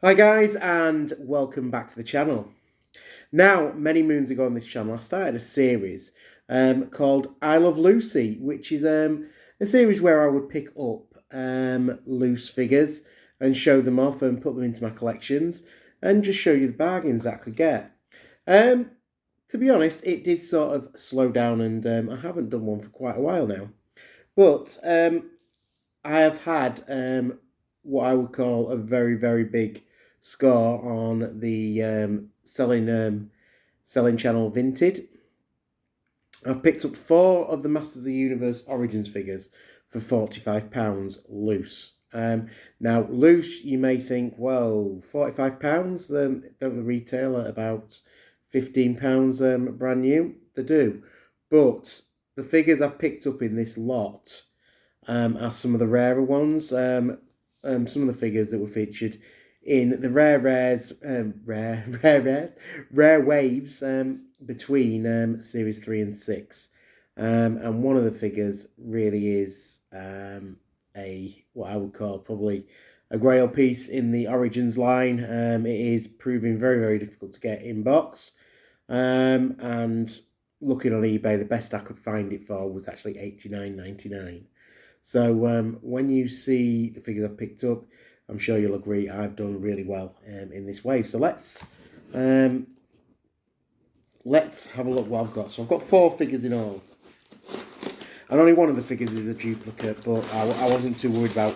Hi guys, and welcome back to the channel. Now, many moons ago on this channel, I started a series called I Love Lucy, which is a series where I would pick up loose figures and show them off and put them into my collections and just show you the bargains that I could get. To be honest, it did sort of slow down and I haven't done one for quite a while now. But I have had what I would call a very, very big score on the selling channel Vinted. I've picked up 4 of the Masters of the Universe Origins figures for £45 loose. Now, loose, you may think, well, £45, don't the retail at about £15 brand new? They do. But the figures I've picked up in this lot are some of the rarer ones. Some of the figures that were featured in the rare waves between series 3 and 6. And one of the figures really is what I would call probably a grail piece in the Origins line. It is proving very, very difficult to get in box. And looking on eBay, the best I could find it for was actually $89.99. So when you see the figures I've picked up, I'm sure you'll agree I've done really well in this way. So let's have a look what I've got. So I've got 4 figures in all. And only one of the figures is a duplicate, but I wasn't too worried about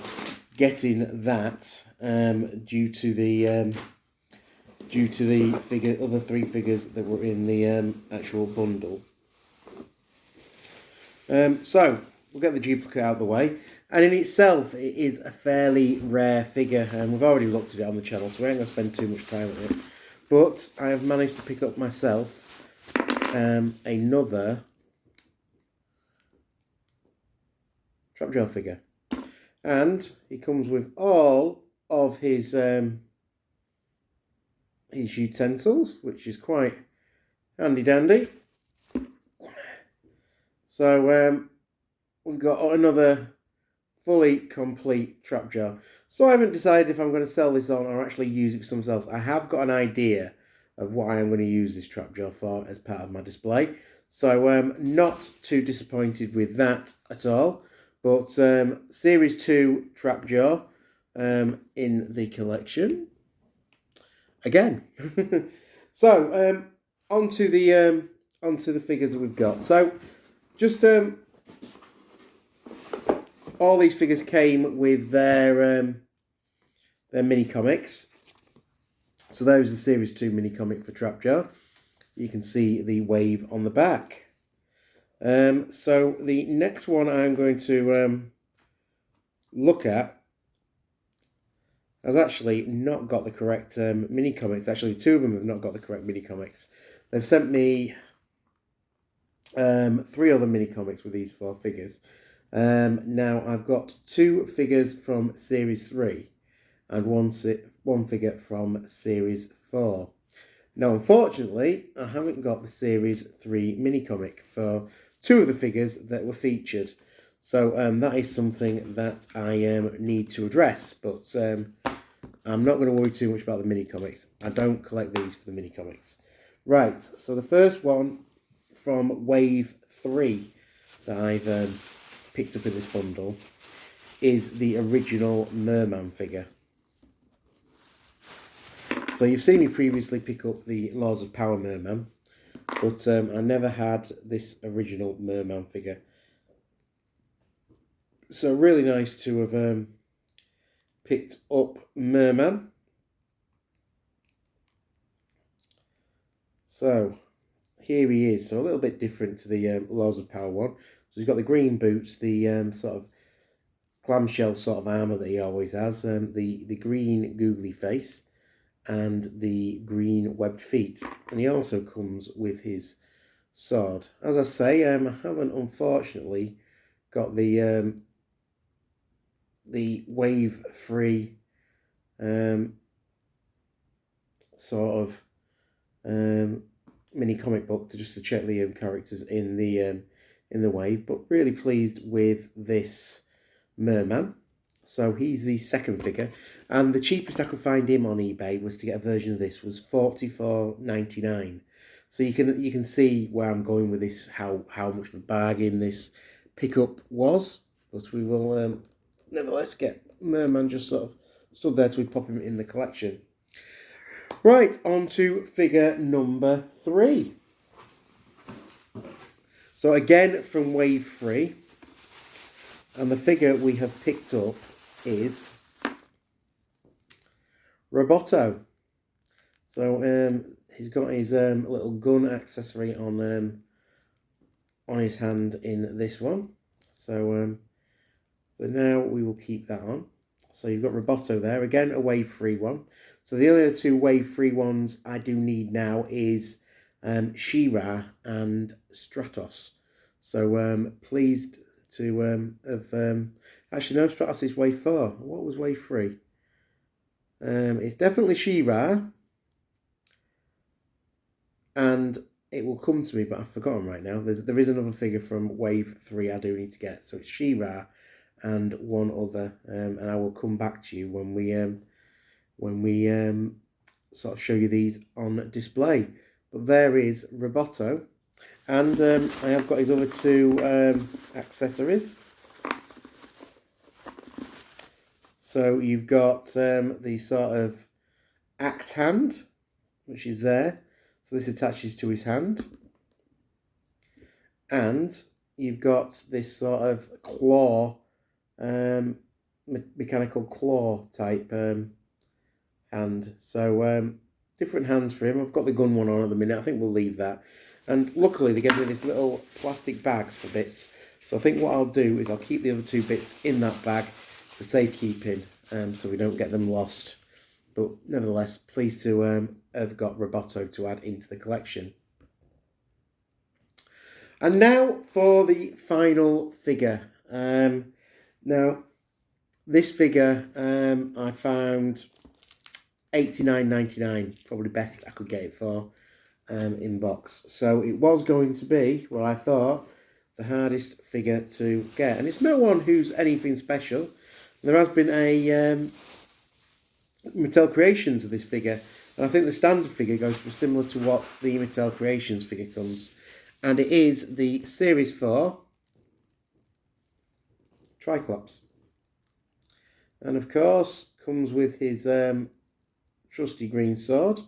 getting that due to the other 3 figures that were in the actual bundle. So we'll get the duplicate out of the way. And in itself, it is a fairly rare figure. And we've already looked at it on the channel, so we ain't going to spend too much time on it. But I have managed to pick up myself another Trapjaw figure. And he comes with all of his utensils, which is quite handy dandy. So we've got another fully complete Trapjaw. So I haven't decided if I'm going to sell this on or actually use it for something else. I have got an idea of what I am going to use this Trapjaw for as part of my display. So I'm not too disappointed with that at all. But Series 2 Trapjaw in the collection. Again. So onto the figures that we've got. So just all these figures came with their mini comics. So there's the Series 2 mini comic for Trapjaw. You can see the wave on the back. So the next one I'm going to look at has actually not got the correct mini comics. Actually, 2 of them have not got the correct mini comics. They've sent me 3 other mini comics with these 4 figures. Now I've got 2 figures from Series 3 and one figure from Series 4. Now, unfortunately, I haven't got the Series 3 mini comic for 2 of the figures that were featured. So that is something that I need to address, but I'm not going to worry too much about the mini comics. I don't collect these for the mini comics. Right, so the first one from Wave 3 that I've picked up in this bundle is the original Merman figure. So you've seen me previously pick up the Laws of Power Merman, but I never had this original Merman figure. So really nice to have picked up Merman. So here he is. So a little bit different to the Laws of Power one. So he's got the green boots, the sort of clamshell sort of armour that he always has, the green googly face, and the green webbed feet. And he also comes with his sword. As I say, I haven't unfortunately got the wave free sort of mini comic book to check the characters in the wave, but really pleased with this Merman. So he's the second figure. And the cheapest I could find him on eBay was to get a version of this was $44.99. So you can see where I'm going with this, how much of a bargain this pickup was. But we will nevertheless get Merman just sort of stood there so we pop him in the collection. Right, on to figure number 3. So again from wave 3. And the figure we have picked up is Roboto. So he's got his little gun accessory on his hand in this one. So for now we will keep that on. So you've got Roboto there, again a wave 3 one. So the other 2 wave 3 ones I do need now is She-Ra and Stratos. So pleased to have actually no, Stratos is wave 4. What was wave 3? It's definitely She-Ra, and it will come to me, but I've forgotten right now. There is another figure from wave 3 I do need to get. So it's She-Ra and one other, and I will come back to you when we sort of show you these on display. But there is Roboto, and I have got his other 2 accessories. So you've got the sort of axe hand, which is there. So this attaches to his hand. And you've got this sort of claw, mechanical claw type hand. So different hands for him. I've got the gun one on at the minute. I think we'll leave that. And luckily they gave me this little plastic bag for bits. So I think what I'll do is I'll keep the other 2 bits in that bag for safekeeping, so we don't get them lost. But nevertheless, pleased to have got Roboto to add into the collection. And now for the final figure. Now, this figure I found $89.99, probably best I could get it for in box. So it was going to be, well, I thought, the hardest figure to get. And it's no one who's anything special. There has been a Mattel Creations of this figure, and I think the standard figure goes for similar to what the Mattel Creations figure comes. And it is the Series 4 Triclops. And of course, comes with his trusty green sword.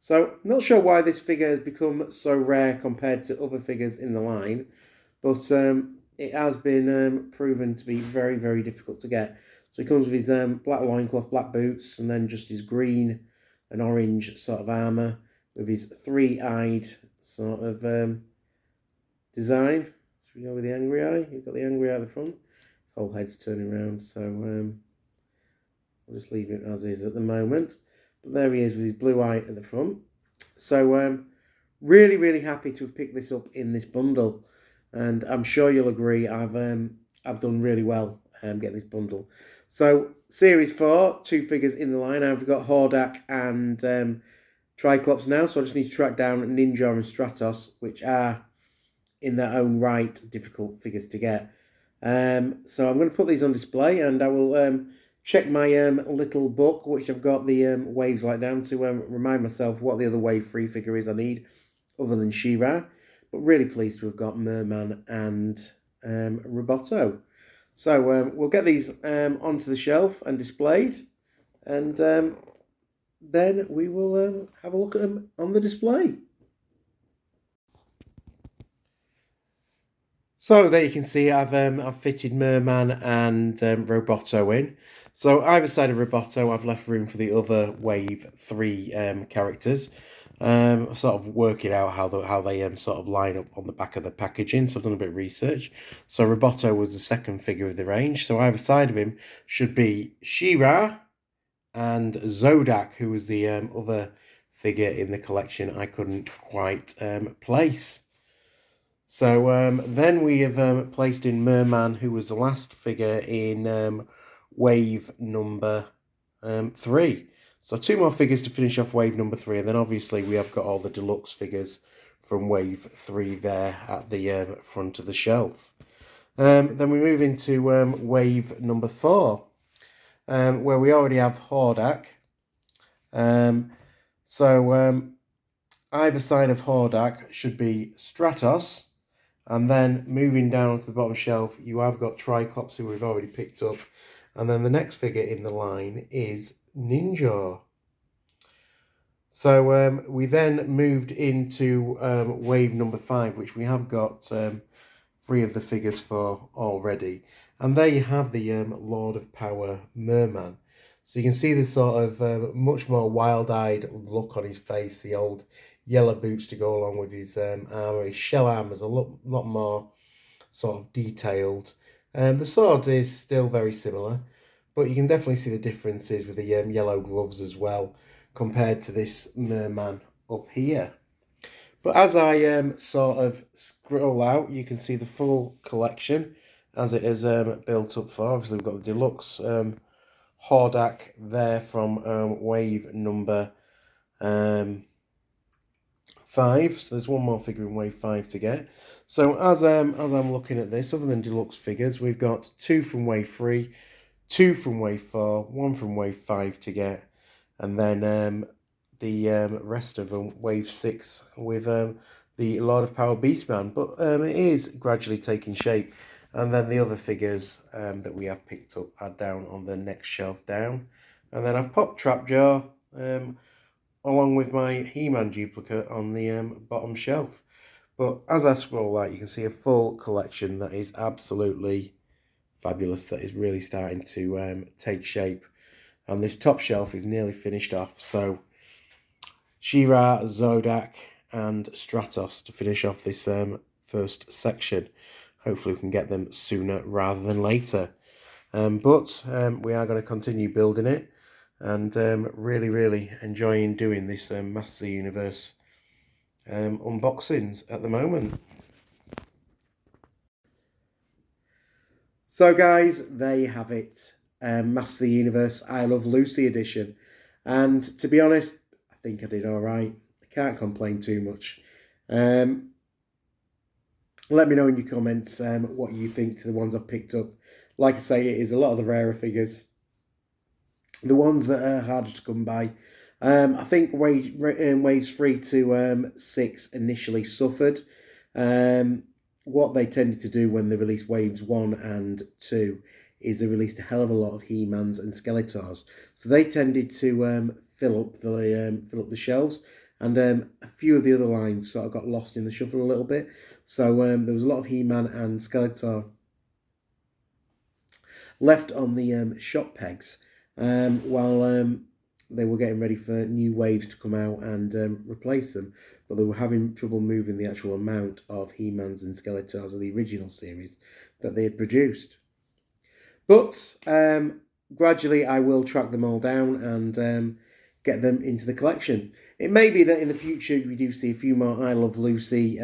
So, not sure why this figure has become so rare compared to other figures in the line, but it has been proven to be very, very difficult to get. So he comes with his black loincloth, black boots, and then just his green and orange sort of armour with his 3-eyed sort of design. Should we go with the angry eye? You've got the angry eye at the front. His whole head's turning around, so we'll just leave it as is at the moment. But there he is with his blue eye at the front. So really, really happy to have picked this up in this bundle. And I'm sure you'll agree, I've done really well getting this bundle. So Series 4, 2 figures in the line. I've got Hordak and Triclops now, so I just need to track down Ninja and Stratos, which are in their own right difficult figures to get. So I'm going to put these on display, and I will check my little book, which I've got the waves right down to remind myself what the other wave 3 figure is I need, other than She-Ra. But really pleased to have got Merman and Roboto. So we'll get these onto the shelf and displayed, and then we will have a look at them on the display. So there you can see I've fitted Merman and Roboto in. So either side of Roboto, I've left room for the other wave 3 characters. Sort of working out how they sort of line up on the back of the packaging. So I've done a bit of research. So Roboto was the second figure of the range. So either side of him should be She-Ra and Zodak, who was the other figure in the collection I couldn't quite place. So then we have placed in Merman, who was the last figure in wave number 3. So 2 more figures to finish off wave number 3, and then obviously we have got all the deluxe figures from wave 3 there at the front of the shelf. Then we move into wave number 4. where we already have Hordak. Either side of Hordak should be Stratos, and then moving down to the bottom shelf, you have got Triclops, who we've already picked up, and then the next figure in the line is Ninja. So we then moved into wave number 5, which we have got 3 of the figures for already. And there you have the Lord of Power Merman. So you can see the sort of much more wild-eyed look on his face, the old yellow boots to go along with his armour. His shell armour is a lot more sort of detailed. The sword is still very similar, but you can definitely see the differences with the yellow gloves as well, compared to this merman up here. But as I sort of scroll out, you can see the full collection as it is built up for. Obviously, we've got the deluxe Hordak there from wave number 5. So there's one more figure in wave 5 to get. So as I'm looking at this, other than deluxe figures, we've got 2 from wave 3, 2 from wave 4, 1 from wave 5 to get, and then the rest of them, wave 6, with the Lord of Power Beastman. But it is gradually taking shape. And then the other figures that we have picked up are down on the next shelf down. And then I've popped Trapjaw along with my He-Man duplicate on the bottom shelf. But as I scroll out, you can see a full collection that is absolutely fabulous, that is really starting to take shape. And this top shelf is nearly finished off. So She-Ra, Zodak and Stratos to finish off this first section. Hopefully we can get them sooner rather than later. But we are going to continue building it, and really enjoying doing this Masters of the Universe unboxings at the moment. So guys, there you have it. Masters of the Universe I Love Lucy edition. And to be honest, I think I did alright. I can't complain too much. Let me know in your comments what you think to the ones I've picked up. Like I say, it is a lot of the rarer figures. The ones that are harder to come by. I think waves 3 to 6 initially suffered. What they tended to do when they released waves 1 and 2 is they released a hell of a lot of He-Mans and Skeletors. So they tended to fill up the shelves. And a few of the other lines sort of got lost in the shuffle a little bit. So there was a lot of He-Man and Skeletor left on the shop pegs while they were getting ready for new waves to come out and replace them. But they were having trouble moving the actual amount of He-Mans and Skeletors of the original series that they had produced. But gradually I will track them all down and get them into the collection. It may be that in the future we do see a few more I Love Lucy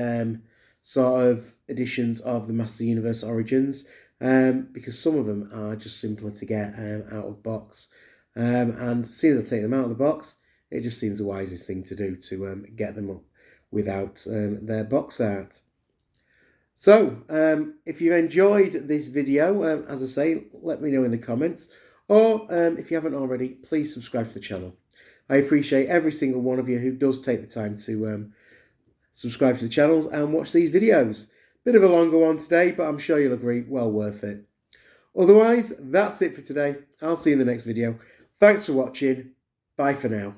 sort of editions of the Masters of the Universe Origins, because some of them are just simpler to get out of box. And as soon as I take them out of the box, it just seems the wisest thing to do to get them up without their box art. So, if you enjoyed this video, as I say, let me know in the comments. Or, if you haven't already, please subscribe to the channel. I appreciate every single one of you who does take the time to subscribe to the channels and watch these videos. Bit of a longer one today, but I'm sure you'll agree, well worth it. Otherwise, that's it for today. I'll see you in the next video. Thanks for watching. Bye for now.